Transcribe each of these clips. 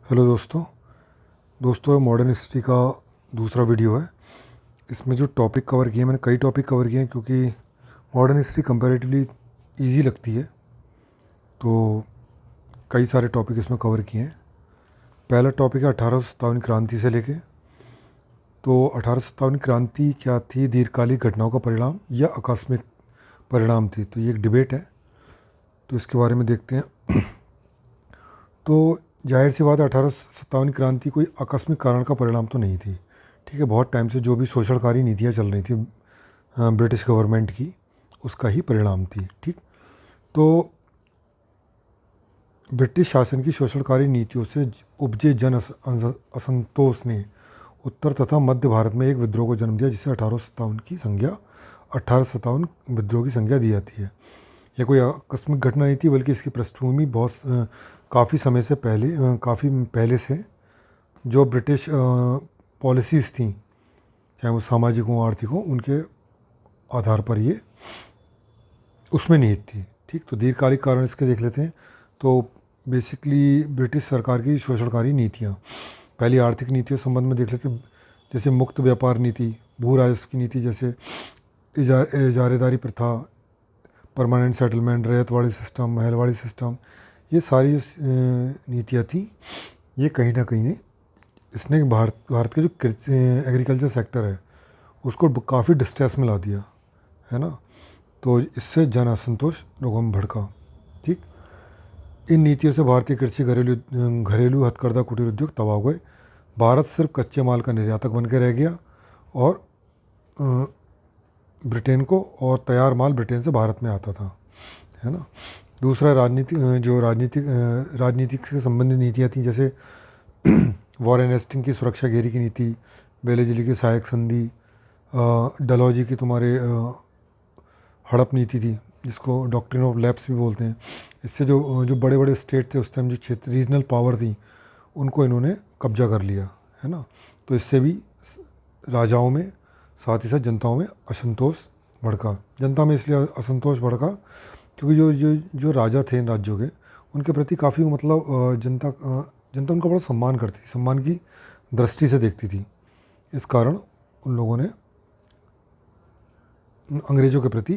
Hello दोस्तों। Modern history का दूसरा वीडियो है। इसमें जो टॉपिक कवर किए, मैंने कई टॉपिक कवर किए हैं क्योंकि मॉडर्न हिस्ट्री कंपैरेटिवली इजी लगती है, तो कई सारे टॉपिक इसमें कवर किए हैं। पहला टॉपिक है 1857 क्रांति से लेके। तो 1857 क्रांति क्या थी, दीर्घकालिक घटनाओं का परिणाम या आकस्मिक परिणाम थी? तो ये एक डिबेट है, तो इसके बारे में देखते हैं। तो जाहिर सी बात है, 1857 क्रांति कोई आकस्मिक कारण का परिणाम तो नहीं थी। ठीक है, बहुत टाइम से जो भी शोषणकारी नीतियाँ चल रही थी ब्रिटिश गवर्नमेंट की, उसका ही परिणाम थी। ठीक, तो ब्रिटिश शासन की शोषणकारी नीतियों से उपजे असंतोष ने उत्तर तथा मध्य भारत में एक विद्रोह को जन्म दिया, जिसे 1857 विद्रोह की संज्ञा दी जाती है। यह कोई आकस्मिक घटना नहीं थी, बल्कि इसकी पृष्ठभूमि काफ़ी समय से काफ़ी पहले से जो ब्रिटिश पॉलिसीज़ थी, चाहे वो सामाजिक हों आर्थिक हों, उनके आधार पर ये उसमें निहित थी। ठीक, तो दीर्घकालिक कारण इसके देख लेते हैं। तो बेसिकली ब्रिटिश सरकार की शोषणकारी नीतियाँ, पहली आर्थिक नीतियों संबंध में देख लेते हैं, जैसे मुक्त व्यापार नीति, भू राजस्व की नीति, जैसे इजारेदारी प्रथा, permanent settlement, ryotwari system, Mahalwari system, ये सारी नीतियाँ थी। ये कहीं ना कहीं ने इसने भारत के जो एग्रीकल्चर सेक्टर है उसको काफ़ी डिस्ट्रेस में ला दिया है ना। तो इससे जन असंतोष लोगों में भड़का। ठीक, इन नीतियों से भारतीय कृषि, घरेलू हथकरघा, कुटीर उद्योग तबाह हो गए। भारत सिर्फ कच्चे माल का निर्यातक बन के रह गया और ब्रिटेन को, और तैयार माल ब्रिटेन से भारत में आता था, है ना। दूसरा राजनीतिक से संबंधित नीतियाँ थी, जैसे वॉरेन हेस्टिंग की सुरक्षा घेरी की नीति, वेलेस्ली की सहायक संधि, डलहौजी की तुम्हारे हड़प नीति थी, जिसको डॉक्ट्रिन ऑफ लैप्स भी बोलते हैं। इससे जो जो बड़े बड़े स्टेट थे उस टाइम, जो क्षेत्र रीजनल पावर थी, उनको इन्होंने कब्जा कर लिया, है ना। तो इससे भी राजाओं में, साथ ही साथ जनताओं में असंतोष भड़का। जनता में इसलिए असंतोष भड़का क्योंकि जो जो जो राजा थे इन राज्यों के, उनके प्रति काफ़ी मतलब जनता उनका बड़ा सम्मान करती थी, सम्मान की दृष्टि से देखती थी। इस कारण उन लोगों ने अंग्रेज़ों के प्रति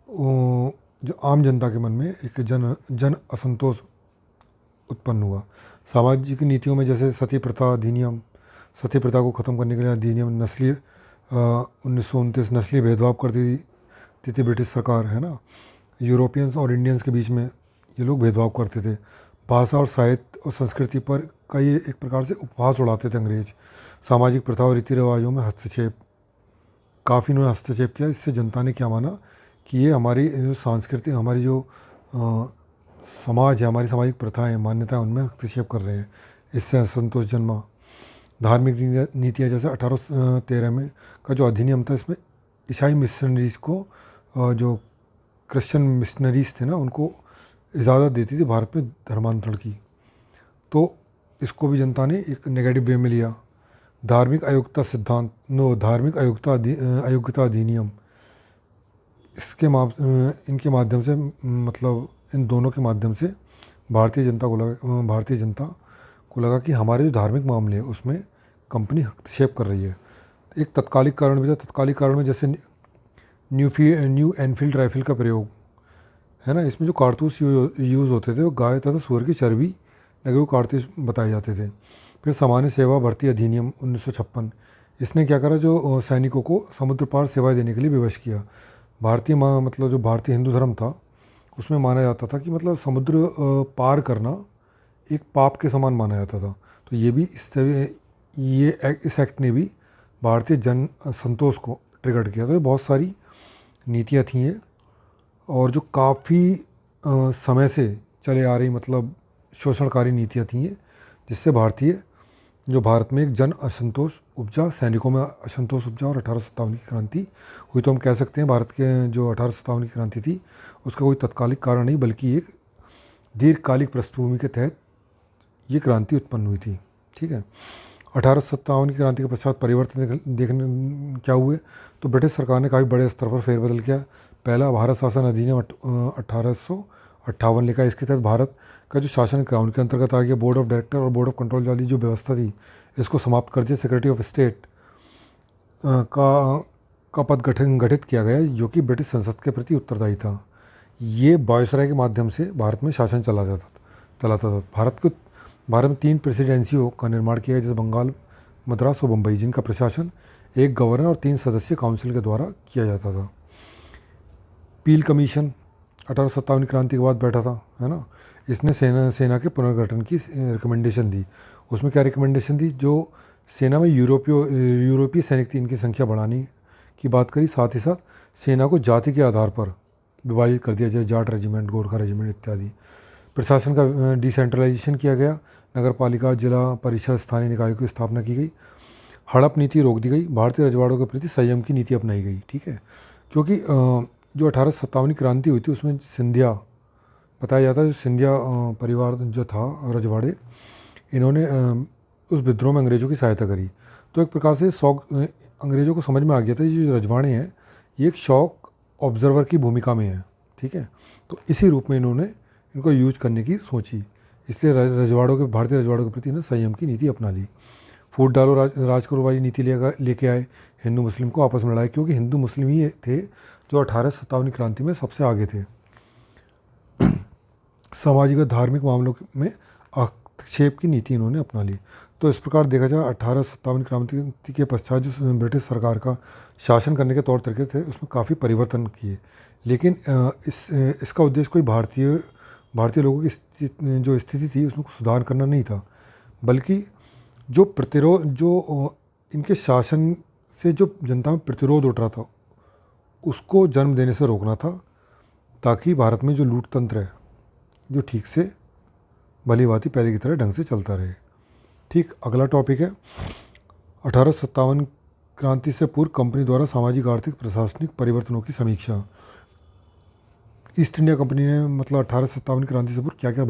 जो आम जनता के मन में एक जन असंतोष उत्पन्न हुआ। सामाजिक नीतियों में जैसे सती प्रथा अधिनियम, सती प्रथा को ख़त्म करने के लिए अधिनियम, 1929 नस्लीय भेदभाव करती थी ब्रिटिश सरकार, है ना। यूरोपियंस और इंडियंस के बीच में ये लोग भेदभाव करते थे। भाषा और साहित्य और संस्कृति पर कई एक प्रकार से उपहास उड़ाते थे अंग्रेज। सामाजिक प्रथा और रीति रिवाजों में हस्तक्षेप, काफ़ी इन्होंने हस्तक्षेप किया। इससे जनता ने क्या माना कि ये हमारी जो सांस्कृतिक, हमारी जो समाज है, हमारी सामाजिक प्रथाएं, मान्यताएं, उनमें हस्तक्षेप कर रहे हैं। इससे असंतोष जन्मा। धार्मिक नीतियाँ, जैसे 1813 में का जो अधिनियम था, इसमें ईसाई मिशनरीज़ को, जो क्रिश्चियन मिशनरीज़ थे ना, उनको इजाज़त देती थी भारत में धर्मांतरण की। तो इसको भी जनता ने एक नेगेटिव वे में लिया। धार्मिक अयोग्यता सिद्धांत, धार्मिक अयोग्यता अधिनियम, इनके माध्यम से, मतलब इन दोनों के माध्यम से भारतीय जनता को लगा कि हमारे जो धार्मिक मामले हैं उसमें कंपनी हस्तक्षेप कर रही है। एक तत्कालिक कारण भी था। तत्कालिक कारण में जैसे न्यू एनफील्ड राइफल का प्रयोग, है ना। इसमें जो कारतूस यूज़ होते थे वो गाय तथा सुअर की चर्बी लगे हुए कारतूस बताए जाते थे। फिर सामान्य सेवा भर्ती अधिनियम 1956, इसने क्या करा, जो सैनिकों को समुद्र पार सेवाएं देने के लिए विवश किया। मतलब जो भारतीय हिंदू धर्म था, उसमें माना जाता था कि मतलब समुद्र पार करना एक पाप के समान माना जाता था। तो ये भी इस एक्ट ने भी भारतीय जन संतोष को ट्रिगर किया। तो ये बहुत सारी नीतियाँ थी ये, और जो काफ़ी समय से चले आ रही, मतलब शोषणकारी नीतियाँ थी ये, जिससे भारत में एक जन असंतोष उपजा, सैनिकों में असंतोष उपजा, और 1857 की क्रांति हुई। तो हम कह सकते हैं भारत के जो 1857 की क्रांति थी, उसका कोई तत्कालिक कारण नहीं, बल्कि एक दीर्घकालिक पृष्ठभूमि के तहत ये क्रांति उत्पन्न हुई थी। ठीक है, 1857 की क्रांति के पश्चात परिवर्तन देखने क्या हुए, तो ब्रिटिश सरकार ने काफ़ी बड़े स्तर पर फेरबदल किया। पहला, भारत शासन अधिनियम 1858 लिखा। इसके तहत भारत का जो शासन है उनके अंतर्गत आ गया। बोर्ड ऑफ डायरेक्टर और बोर्ड ऑफ कंट्रोल वाली जो व्यवस्था थी इसको समाप्त कर दिया। सेक्रेटरी ऑफ स्टेट का पद गठित किया गया जो कि ब्रिटिश संसद के प्रति उत्तरदायी था। ये वायसराय के माध्यम से भारत में शासन चलाता था। भारत में 3 प्रेसिडेंसियों का निर्माण किया गया, जैसे बंगाल, मद्रास और मुंबई, जिनका प्रशासन एक गवर्नर और 3 सदस्यीय काउंसिल के द्वारा किया जाता था। पील कमीशन 1857 क्रांति के बाद बैठा था, है ना। इसने सेना के पुनर्गठन की रिकमेंडेशन दी। उसमें क्या रिकमेंडेशन दी? जो सेना में यूरोपीय सैनिक थी, इनकी संख्या बढ़ाने की बात करी। साथ ही साथ सेना को जाति के आधार पर विभाजित कर दिया जाए, जाट रेजिमेंट, गोरखा रेजिमेंट इत्यादि। प्रशासन का डिसेंट्रलाइजेशन किया गया। नगर पालिका, जिला परिषद, स्थानीय निकायों की स्थापना की गई। हड़प नीति रोक दी गई। भारतीय रजवाड़ों के प्रति संयम की नीति अपनाई गई, ठीक है। क्योंकि जो 1857 क्रांति हुई थी उसमें सिंधिया बताया जाता है, जो सिंधिया परिवार जो था, रजवाड़े, इन्होंने उस विद्रोह में अंग्रेज़ों की सहायता करी। तो एक प्रकार से अंग्रेज़ों को समझ में आ गया था ये जो रजवाड़े हैं ये एक शॉक ऑब्जर्वर की भूमिका में है, ठीक है। तो इसी रूप में इन्होंने इनको यूज करने की सोची। इसलिए भारतीय रजवाड़ों के प्रति इन्होंने संयम की नीति अपना ली। फूट डालो राज करो वाली नीति लेके आए। हिंदू मुस्लिम को आपस में लड़ाए, क्योंकि हिंदू मुस्लिम ही थे जो 1857 क्रांति में सबसे आगे थे। सामाजिक और धार्मिक मामलों में हस्तक्षेप की नीति इन्होंने अपना ली। तो इस प्रकार देखा जाए 1857 क्रांति के पश्चात जो ब्रिटिश सरकार का शासन करने के तौर तरीके थे उसमें काफ़ी परिवर्तन किए। लेकिन इसका उद्देश्य कोई भारतीय लोगों की जो स्थिति थी उसमें सुधार करना नहीं था, बल्कि जो इनके शासन से जो जनता में प्रतिरोध उठ रहा था उसको जन्म देने से रोकना था, ताकि भारत में जो लूट तंत्र है जो ठीक से भली भांति पहले की तरह ढंग से चलता रहे। ठीक, अगला टॉपिक है 1857 क्रांति से पूर्व कंपनी द्वारा सामाजिक, आर्थिक, प्रशासनिक परिवर्तनों की समीक्षा। ईस्ट इंडिया कंपनी ने मतलब 1857 क्रांति से पूर्व क्या क्या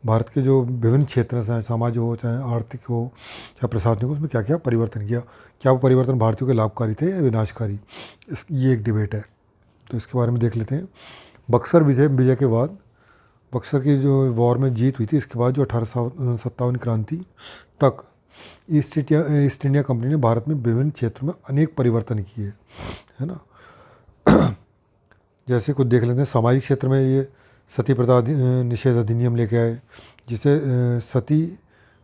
भारत के जो विभिन्न क्षेत्र हैं, चाहे समाज हो, चाहे आर्थिक हो, चाहे प्रशासनिक हो, उसमें क्या क्या परिवर्तन किया। क्या वो परिवर्तन भारतीयों के लाभकारी थे या विनाशकारी, ये एक डिबेट है। तो इसके बारे में देख लेते हैं। बक्सर विजय के बाद, बक्सर की जो वॉर में जीत हुई थी, इसके बाद जो 1857 क्रांति तक ईस्ट इंडिया कंपनी ने भारत में विभिन्न क्षेत्रों में अनेक परिवर्तन किए, है ना। जैसे कुछ देख लेते हैं। सामाजिक क्षेत्र में ये सती प्रथा निषेध अधिनियम लेके आए, जिससे सती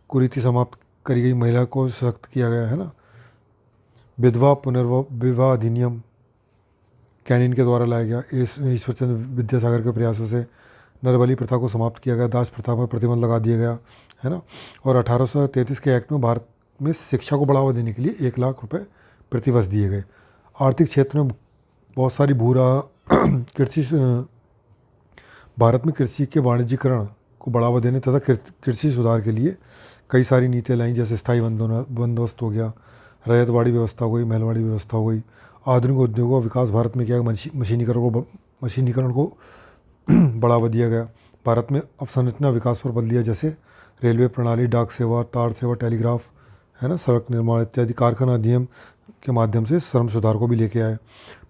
कुरीति समाप्त करी गई, महिला को सशक्त किया गया, है ना। विधवा पुनर्विवाह अधिनियम कैनिन के द्वारा लाया गया। ईश्वरचंद्र विद्यासागर के प्रयासों से नरबली प्रथा को समाप्त किया गया। दास प्रथा पर प्रतिबंध लगा दिया गया, है ना। और 1833 के एक्ट में भारत में शिक्षा को बढ़ावा देने के लिए 1 लाख रुपए प्रतिवर्ष दिए गए। आर्थिक क्षेत्र में बहुत सारी भारत में कृषि के वाणिज्यीकरण को बढ़ावा देने तथा कृषि सुधार के लिए कई सारी नीतियाँ लाई, जैसे स्थायी बंदोबस्त हो गया, रैयतवाड़ी व्यवस्था हो गई, महलवाड़ी व्यवस्था हो गई। आधुनिक उद्योगों का विकास भारत में किया गया। मशीनीकरण को बढ़ावा दिया गया। भारत में अवसंरचना विकास पर बल दिया, जैसे रेलवे प्रणाली, डाक सेवा, तार सेवा, टेलीग्राफ, है ना, सड़क निर्माण इत्यादि। कारखाना अधिनियम के माध्यम से श्रम सुधार को भी लेके आए।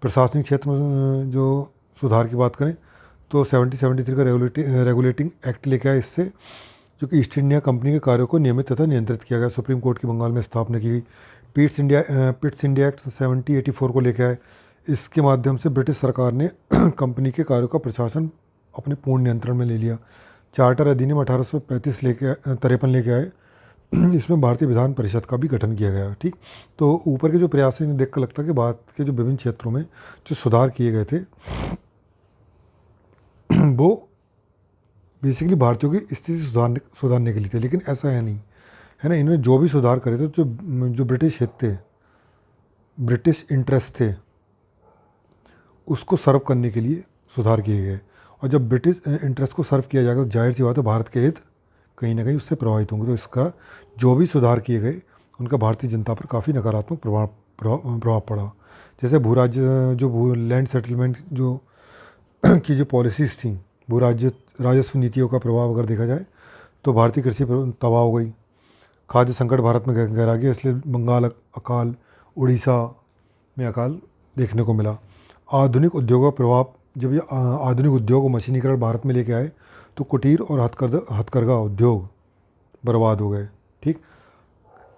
प्रशासनिक क्षेत्र में जो सुधार की बात करें तो 1773 का रेगुलेटिंग एक्ट लेके आए, इससे जो कि ईस्ट इंडिया कंपनी के कार्यों को नियमित तथा नियंत्रित किया गया। सुप्रीम कोर्ट की बंगाल में स्थापना की गई। पिट्स इंडिया एक्ट 1784 को लेके आए। इसके माध्यम से ब्रिटिश सरकार ने कंपनी के कार्यों का प्रशासन अपने पूर्ण नियंत्रण में ले लिया। चार्टर अधिनियम 1853 लेके आए। इसमें भारतीय विधान परिषद का भी गठन किया गया। ठीक, तो ऊपर के जो प्रयास हैं देख कर लगता है कि भारत के जो विभिन्न क्षेत्रों में जो सुधार किए गए थे वो बेसिकली भारतीयों की स्थिति सुधारने के लिए थे, लेकिन ऐसा है नहीं, है ना। इन्होंने जो भी सुधार करे थे, जो ब्रिटिश हित थे, ब्रिटिश इंटरेस्ट थे, उसको सर्व करने के लिए सुधार किए गए। और जब ब्रिटिश इंटरेस्ट को सर्व किया जाएगा तो जाहिर सी बात है भारत के हित कहीं ना कहीं उससे प्रभावित होंगे। तो इसका जो भी सुधार किए गए उनका भारतीय जनता पर काफ़ी नकारात्मक प्रभाव पड़ा। जैसे लैंड सेटलमेंट जो की जो पॉलिसीज़ थी, राजस्व नीतियों का प्रभाव अगर देखा जाए तो भारतीय कृषि पर तबाह हो गई। खाद्य संकट भारत में गहरा गया, इसलिए बंगाल अकाल, उड़ीसा में अकाल देखने को मिला। आधुनिक उद्योगों का प्रभाव, जब ये आधुनिक उद्योग और मशीनीकरण भारत में लेके आए तो कुटीर और हथकरघा उद्योग बर्बाद हो गए। ठीक,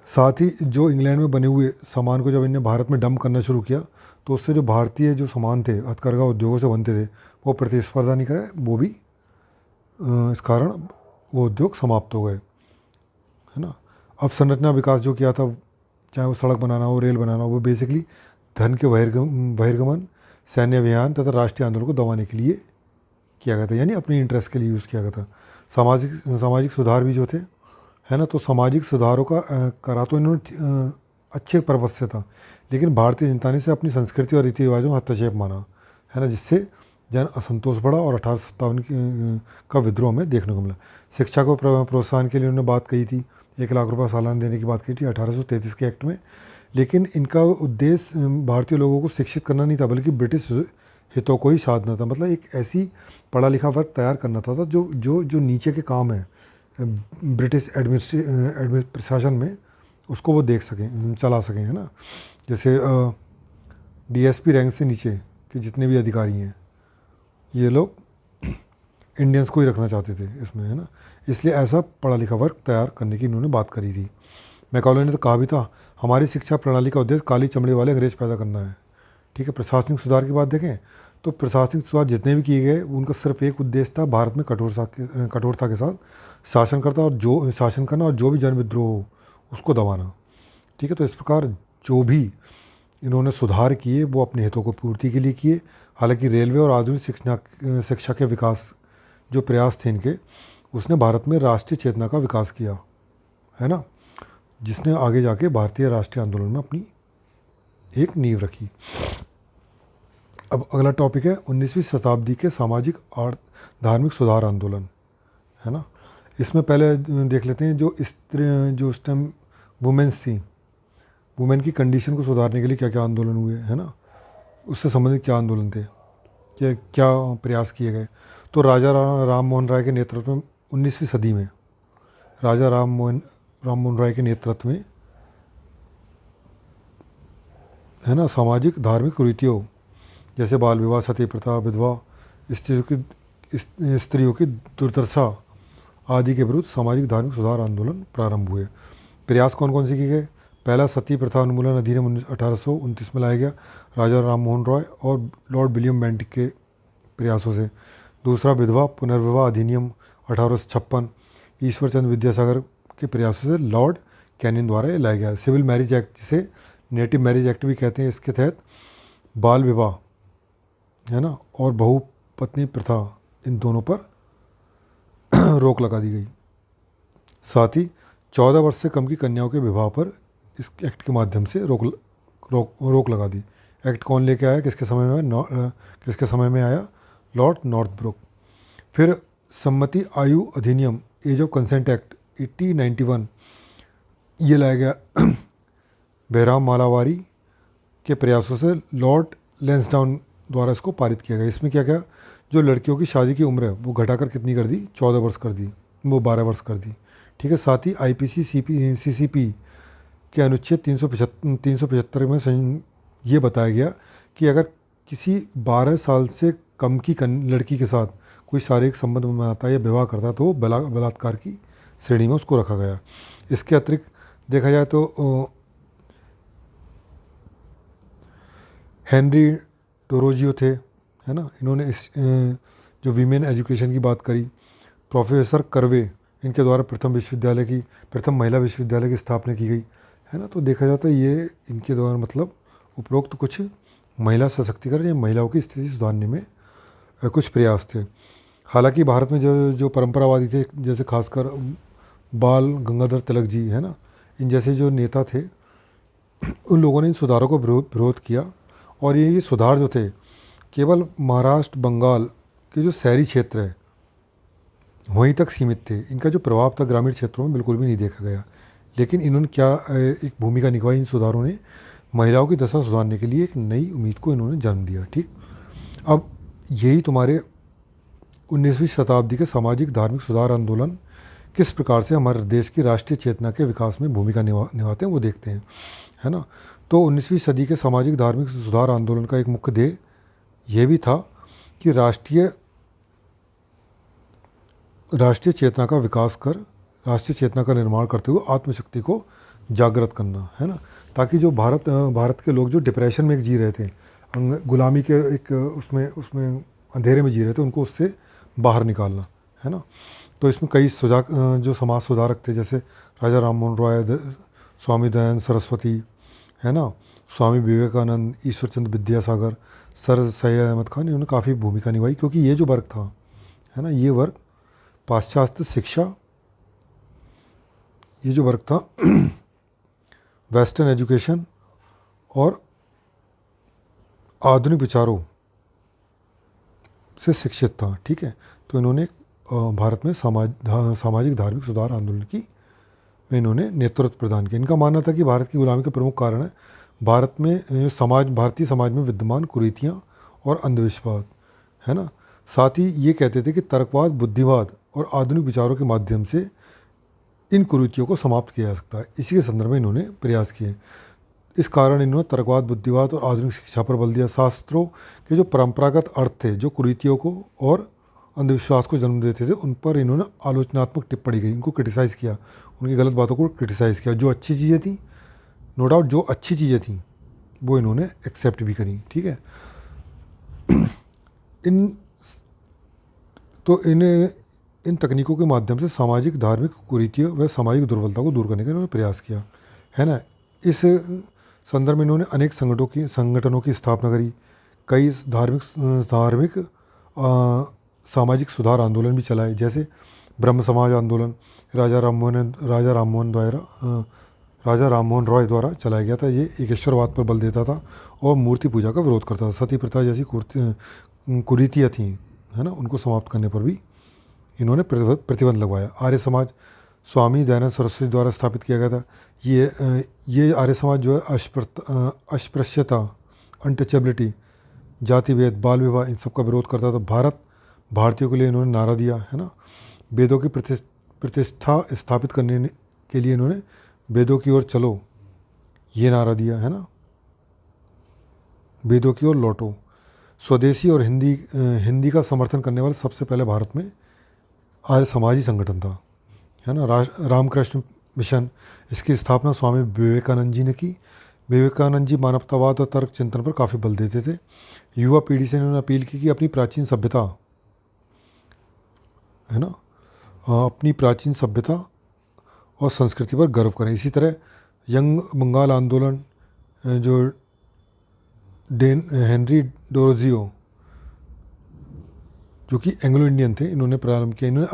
साथ ही जो इंग्लैंड में बने हुए सामान को जब इन्हें भारत में डंप करना शुरू किया तो उससे जो भारतीय जो सामान थे हथकरघा उद्योगों से बनते थे वो प्रतिस्पर्धा नहीं करे, वो भी इस कारण वो उद्योग समाप्त हो गए, है ना। अब संरचना विकास जो किया था, चाहे वो सड़क बनाना हो, रेल बनाना हो, वो बेसिकली धन के बहिर्गमन, सैन्य अभियान तथा राष्ट्रीय आंदोलन को दबाने के लिए किया गया था, यानी अपनी इंटरेस्ट के लिए यूज़ किया गया था। सामाजिक सुधार भी जो थे, है ना, तो सामाजिक सुधारों का करा तो इन्होंने अच्छे पर्पज से था, लेकिन भारतीय जनता ने से अपनी संस्कृति और रीति रिवाजों में हस्तक्षेप माना, है ना, जिससे जन असंतोष बढ़ा और 1857 का विद्रोह में देखने को मिला। शिक्षा को प्रोत्साहन के लिए उन्होंने बात कही थी, 1 लाख रुपये सालाना देने की बात कही थी 1833 के एक्ट में, लेकिन इनका उद्देश्य भारतीय लोगों को शिक्षित करना नहीं था, बल्कि ब्रिटिश हितों को ही साधना था। मतलब एक ऐसी पढ़ा लिखा वर्ग तैयार करना था जो जो जो नीचे के काम है ब्रिटिश प्रशासन में, उसको वो देख सकें, चला सकें, है ना। जैसे डीएसपी रैंक से नीचे के जितने भी अधिकारी हैं ये लोग इंडियंस को ही रखना चाहते थे इसमें, है ना। इसलिए ऐसा पढ़ा लिखा वर्ग तैयार करने की इन्होंने बात करी थी। मैकाले ने तो कहा भी था, हमारी शिक्षा प्रणाली का उद्देश्य काली चमड़े वाले अंग्रेज पैदा करना है। ठीक है, प्रशासनिक सुधार की बात देखें तो प्रशासनिक सुधार जितने भी किए गए उनका सिर्फ एक उद्देश्य था, भारत में कठोरता के साथ शासन करना और जो भी जन विद्रोह हो उसको दबाना। ठीक है, तो इस प्रकार जो भी इन्होंने सुधार किए वो अपने हितों को पूर्ति के लिए किए। हालांकि रेलवे और आधुनिक शिक्षा के विकास जो प्रयास थे इनके, उसने भारत में राष्ट्रीय चेतना का विकास किया, है ना, जिसने आगे जाके भारतीय राष्ट्रीय आंदोलन में अपनी एक नींव रखी। अब अगला टॉपिक है 19वीं शताब्दी के सामाजिक और धार्मिक सुधार आंदोलन, है ना। इसमें पहले देख लेते हैं जो उस टाइम वुमेन्स थी, वुमेन की कंडीशन को सुधारने के लिए क्या क्या आंदोलन हुए, है ना, उससे संबंधित क्या आंदोलन थे, क्या प्रयास किए गए। तो राजा राम मोहन राय के नेतृत्व में 19वीं सदी में राजा राम मोहन राय के नेतृत्व में, है ना, सामाजिक धार्मिक कुरीतियों जैसे बाल विवाह, सती प्रथा, विधवा स्त्रियों की दुर्दशा आदि के विरुद्ध सामाजिक धार्मिक सुधार आंदोलन प्रारंभ हुए। प्रयास कौन कौन से किए गए? पहला, सती प्रथा उन्मूलन अधिनियम 1829 में लाया गया राजा राम मोहन रॉय और लॉर्ड विलियम बेंटिक के प्रयासों से। दूसरा, विधवा पुनर्विवाह अधिनियम 1856 ईश्वर चंद्र विद्यासागर के प्रयासों से लॉर्ड कैनिंग द्वारा ये लाया गया। सिविल मैरिज एक्ट, जिसे नेटिव मैरिज एक्ट भी कहते हैं, इसके तहत बाल विवाह, है ना, और बहुपत्नी प्रथा, इन दोनों पर रोक लगा दी गई। साथ ही 14 वर्ष से कम की कन्याओं के विवाह पर इस एक्ट के माध्यम से रोक लगा दी। एक्ट कौन लेके आया, किसके समय में आया? Lord Northbrook. फिर सम्मति आयु अधिनियम, एज ऑफ कंसेंट एक्ट 1891, ये लाया गया बैराम मालावारी के प्रयासों से लॉर्ड लैंसडाउन द्वारा इसको पारित किया गया। इसमें क्या क्या, जो लड़कियों की शादी की उम्र है वो घटाकर कितनी कर दी? 14 वर्ष कर दी, वो 12 वर्ष कर दी। ठीक है, साथ ही IPC CCP के अनुच्छेद 375 में ये बताया गया कि अगर किसी 12 साल से कम की लड़की के साथ कोई शारीरिक संबंध बनाता है या विवाह करता है तो वो बलात्कार की श्रेणी में उसको रखा गया। इसके अतिरिक्त देखा जाए तो हेनरी डोरोजियो थे, है ना, इन्होंने इस जो वीमेन एजुकेशन की बात करी। प्रोफेसर कर्वे, इनके द्वारा प्रथम महिला विश्वविद्यालय की स्थापना की गई, है ना। तो देखा जाता है ये इनके द्वारा मतलब उपरोक्त कुछ महिला सशक्तिकरण या महिलाओं की स्थिति सुधारने में कुछ प्रयास थे। हालांकि भारत में जो परंपरावादी थे, जैसे खासकर बाल गंगाधर तिलक जी, है ना, इन जैसे जो नेता थे, उन लोगों ने इन सुधारों को विरोध किया। और ये सुधार जो थे केवल महाराष्ट्र बंगाल के जो शहरी क्षेत्र है वहीं तक सीमित थे। इनका जो प्रभाव था ग्रामीण क्षेत्रों में बिल्कुल भी नहीं देखा गया। लेकिन इन्होंने क्या एक भूमिका निभाई, इन सुधारों ने महिलाओं की दशा सुधारने के लिए एक नई उम्मीद को इन्होंने जन्म दिया। ठीक, अब यही तुम्हारे 19वीं शताब्दी के सामाजिक धार्मिक सुधार आंदोलन किस प्रकार से हमारे देश की राष्ट्रीय चेतना के विकास में भूमिका निभाते हैं वो देखते हैं, है ना। तो 19वीं सदी के सामाजिक धार्मिक सुधार आंदोलन का एक मुख्य ध्येय ये भी था कि राष्ट्रीय राष्ट्रीय चेतना का विकास कर राष्ट्रीय चेतना का निर्माण करते हुए आत्मशक्ति को जागृत करना, है ना, ताकि जो भारत के लोग जो डिप्रेशन में एक जी रहे थे, गुलामी के एक उसमें उसमें अंधेरे में जी रहे थे, उनको उससे बाहर निकालना, है ना। तो इसमें कई जो समाज सुधारक थे, जैसे राजा राममोहन रॉय, स्वामी दयानंद सरस्वती, है ना, स्वामी विवेकानंद, ईश्वर चंद्र विद्यासागर, सर सैयद अहमद खान, इन्होंने काफ़ी भूमिका निभाई, क्योंकि ये जो वर्ग था, है ना, ये वर्ग पाश्चात्य शिक्षा, ये जो वर्ग था वेस्टर्न एजुकेशन और आधुनिक विचारों से शिक्षित था, ठीक है। तो इन्होंने भारत में सामाजिक धार्मिक सुधार आंदोलन में इन्होंने नेतृत्व प्रदान किया। इनका मानना था कि भारत की गुलामी का प्रमुख कारण है भारतीय समाज में विद्यमान कुरीतियाँ और अंधविश्वास, है ना। साथ ही ये कहते थे कि तर्कवाद, बुद्धिवाद और आधुनिक विचारों के माध्यम से इन कुरीतियों को समाप्त किया जा सकता है। इसी के संदर्भ में इन्होंने प्रयास किए। इस कारण इन्होंने तर्कवाद, बुद्धिवाद और आधुनिक शिक्षा पर बल दिया। शास्त्रों के जो परंपरागत अर्थ थे, जो कुरीतियों को और अंधविश्वास को जन्म देते थे, उन पर इन्होंने आलोचनात्मक टिप्पणी की, इनको क्रिटिसाइज़ किया, उनकी गलत बातों को क्रिटिसाइज़ किया। जो अच्छी चीज़ें थी, नो डाउट जो अच्छी चीज़ें थी वो इन्होंने एक्सेप्ट भी करी, ठीक है। इन तकनीकों के माध्यम से सामाजिक धार्मिक कुरीतियों व सामाजिक दुर्बलता को दूर करने का इन्होंने प्रयास किया, है ना। इस संदर्भ में इन्होंने अनेक संगठनों की स्थापना करी, कई धार्मिक सामाजिक सुधार आंदोलन भी चलाए, जैसे ब्रह्म समाज आंदोलन राजा राममोहन रॉय द्वारा चलाया गया था। ये एकेश्वरवाद पर बल देता था और मूर्ति पूजा का विरोध करता था। सती प्रथा जैसी कुरीतियाँ थीं, है ना, उनको समाप्त करने पर भी इन्होंने प्रतिबंध लगवाया। आर्य समाज स्वामी दयानंद सरस्वती द्वारा स्थापित किया गया था। ये आर्य समाज जो है अस्पृश्यता, अनटचेबिलिटी, जाति भेद, बाल विवाह, इन सब का विरोध करता था। भारतीयों के लिए इन्होंने नारा दिया, है ना। वेदों की प्रतिष्ठा स्थापित करने के लिए इन्होंने वेदों की ओर चलो ये नारा दिया, है ना, वेदों की ओर लौटो। स्वदेशी और हिंदी का समर्थन करने वाले सबसे पहले भारत में आर्य समाजी संगठन था, है ना। रामकृष्ण मिशन, इसकी स्थापना स्वामी विवेकानंद जी ने की। विवेकानंद जी मानवतावाद और तर्क चिंतन पर काफ़ी बल देते थे। युवा पीढ़ी से इन्होंने अपील की कि अपनी प्राचीन सभ्यता, है ना, अपनी प्राचीन सभ्यता और संस्कृति पर गर्व करें। इसी तरह यंग बंगाल आंदोलन, जो हेनरी डोरोजियो जो कि एंग्लो इंडियन थे, इन्होंने प्रारंभ किया। इन्होंने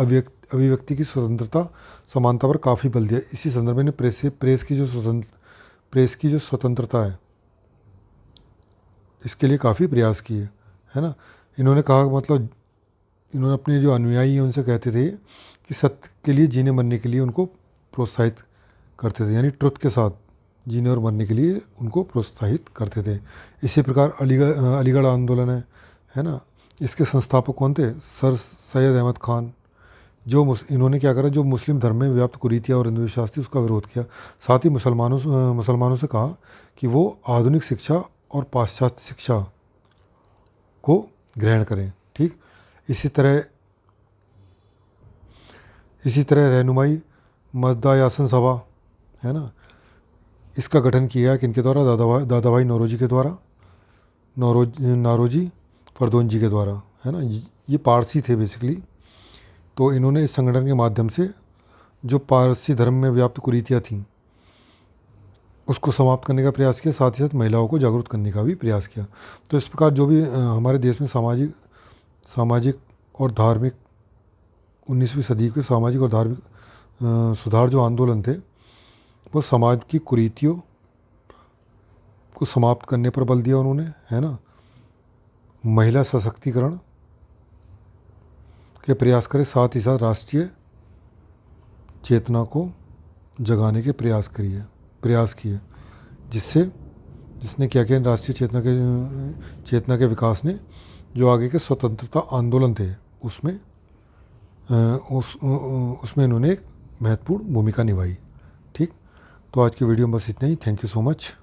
अभिव्यक्ति की स्वतंत्रता, समानता पर काफ़ी बल दिया। इसी संदर्भ में प्रेस की जो स्वतंत्रता है, इसके लिए काफ़ी प्रयास किए, है ना। इन्होंने कहा, मतलब इन्होंने अपने जो अनुयायी हैं उनसे कहते थे कि सत्य के लिए जीने मरने के लिए उनको प्रोत्साहित करते थे, यानी ट्रुथ के साथ जीने और मरने के लिए उनको प्रोत्साहित करते थे। इसी प्रकार अलीगढ़ आंदोलन है ना, इसके संस्थापक कौन थे? सर सैयद अहमद खान। इन्होंने क्या करा, जो मुस्लिम धर्म में व्याप्त कुरीतियाँ और अंधविश्वास थी उसका विरोध किया। साथ ही मुसलमानों से कहा कि वो आधुनिक शिक्षा और पाश्चात्य शिक्षा को ग्रहण करें, ठीक। इसी तरह रहनुमाई मजदा-ए-आसन सभा, है ना, इसका गठन किया किनके द्वारा? दादा भाई नौरोजी के द्वारा, नारोजी फरदौन जी के द्वारा, है ना। ये पारसी थे बेसिकली। तो इन्होंने इस संगठन के माध्यम से जो पारसी धर्म में व्याप्त कुरीतियाँ थीं उसको समाप्त करने का प्रयास किया, साथ ही साथ महिलाओं को जागरूक करने का भी प्रयास किया। तो इस प्रकार जो भी हमारे देश में सामाजिक और धार्मिक 19वीं सदी के सामाजिक और धार्मिक सुधार जो आंदोलन थे, वो समाज की कुरीतियों को समाप्त करने पर बल दिया उन्होंने, है ना। महिला सशक्तिकरण के प्रयास करे, साथ ही साथ राष्ट्रीय चेतना को जगाने के प्रयास किए, जिसने क्या किया, राष्ट्रीय चेतना के विकास ने जो आगे के स्वतंत्रता आंदोलन थे उसमें इन्होंने एक महत्वपूर्ण भूमिका निभाई, ठीक। तो आज की वीडियो में बस इतना ही। Thank you so much.